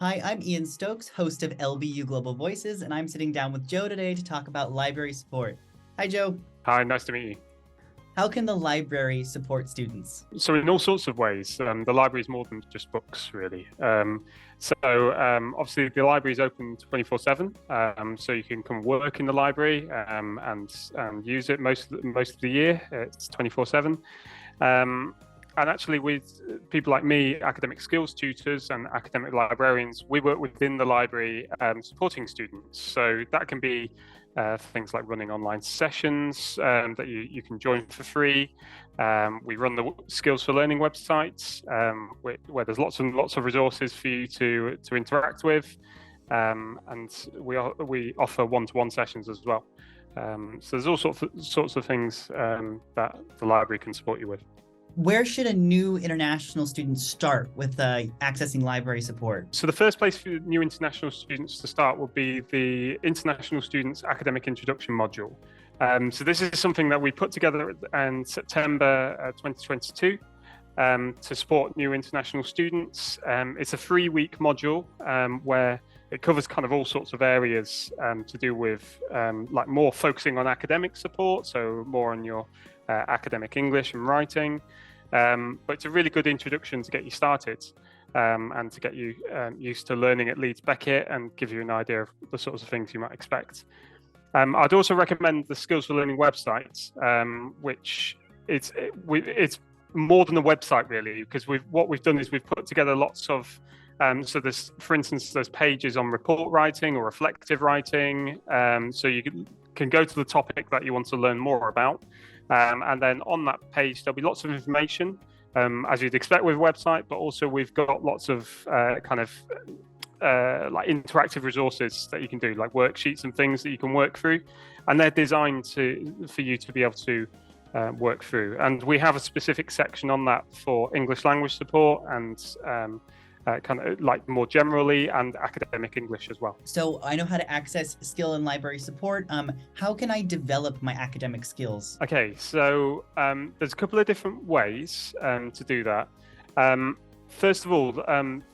Hi, I'm Ian Stokes, host of LBU Global Voices, and I'm sitting down with Joe today to talk about library support. Hi, Joe. Hi, nice to meet you. How can the library support students? So in all sorts of ways, the library is more than just books, really. Obviously the library is open 24/7, so you can come work in the library and use it most of the year. It's 24/7. And actually, with people like me, academic skills tutors and academic librarians, we work within the library supporting students. So that can be things like running online sessions that you can join for free. We run the Skills for Learning websites, where there's lots and lots of resources for you to interact with, and we offer one-to-one sessions as well. So there's all sorts of things that the library can support you with. Where should a new international student start with accessing library support? So the first place for new international students to start would be the International Students Academic Introduction module. So this is something that we put together in September 2022 to support new international students. It's a 3-week module where it covers kind of all sorts of areas to do with like more focusing on academic support, so more on your academic English and writing. But it's a really good introduction to get you started and to get you used to learning at Leeds Beckett and give you an idea of the sorts of things you might expect. I'd also recommend the Skills for Learning website, which it's more than a website really, because what we've done is we've put together lots of so there's, for instance, there's pages on report writing or reflective writing, so you can go to the topic that you want to learn more about. And then on that page, there'll be lots of information, as you'd expect with a website, but also we've got lots of like interactive resources that you can do, like worksheets and things that you can work through. And they're designed for you to be able to work through. And we have a specific section on that for English language support and kind of like more generally, and academic English as well. So I know how to access skill and library support. How can I develop my academic skills? Okay, so there's a couple of different ways to do that. First of all,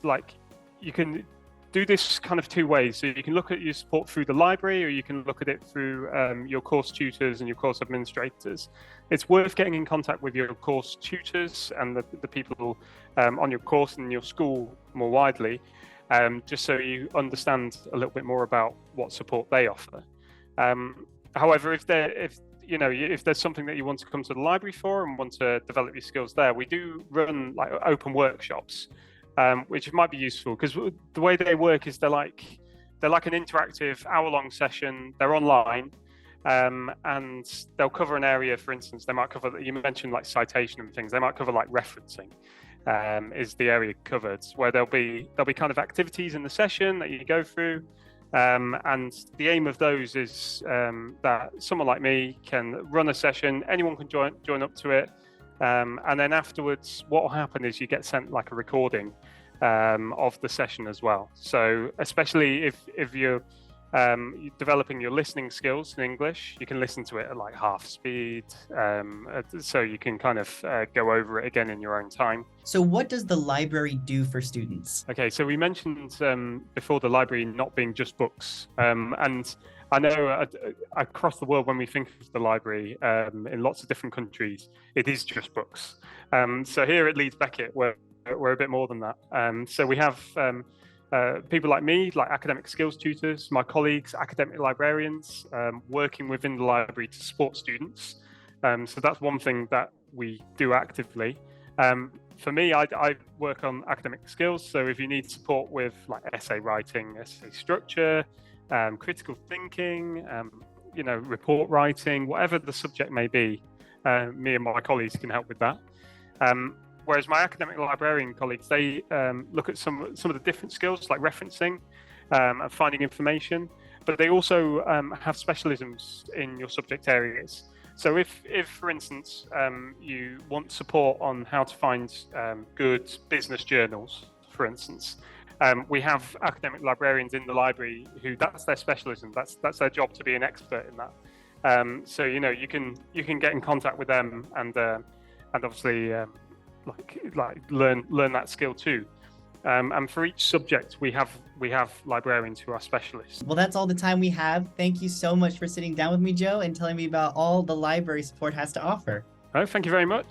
like you can do this kind of 2 ways. So you can look at your support through the library, or you can look at it through your course tutors and your course administrators. It's worth getting in contact with your course tutors and the people on your course and your school more widely, just so you understand a little bit more about what support they offer. However, if there's something that you want to come to the library for and want to develop your skills there, we do run like open workshops, which might be useful, because the way they work is they're like an interactive hour-long session. They're online, and they'll cover an area. For instance, they might cover, you mentioned like citation and things. They might cover like referencing, is the area covered, where there'll be kind of activities in the session that you go through. And the aim of those is that someone like me can run a session. Anyone can join up to it. And then afterwards, what will happen is you get sent like a recording of the session as well. So especially if you're developing your listening skills in English, you can listen to it at like half speed, so you can kind of go over it again in your own time. So what does the library do for students? Okay, so we mentioned before the library not being just books, and I know across the world, when we think of the library in lots of different countries, it is just books. So here at Leeds Beckett, we're a bit more than that. So we have people like me, like academic skills tutors, my colleagues, academic librarians, working within the library to support students. So that's one thing that we do actively. For me, I work on academic skills. So if you need support with like essay writing, essay structure, critical thinking, report writing, whatever the subject may be, me and my colleagues can help with that. Whereas my academic librarian colleagues, they look at some of the different skills like referencing and finding information, but they also have specialisms in your subject areas. So if for instance, you want support on how to find good business journals, for instance, we have academic librarians in the library who that's their specialism. That's their job, to be an expert in that. So you can get in contact with them and obviously learn that skill too. And for each subject, we have librarians who are specialists. Well, that's all the time we have. Thank you so much for sitting down with me, Joe, and telling me about all the library support has to offer. Oh, thank you very much.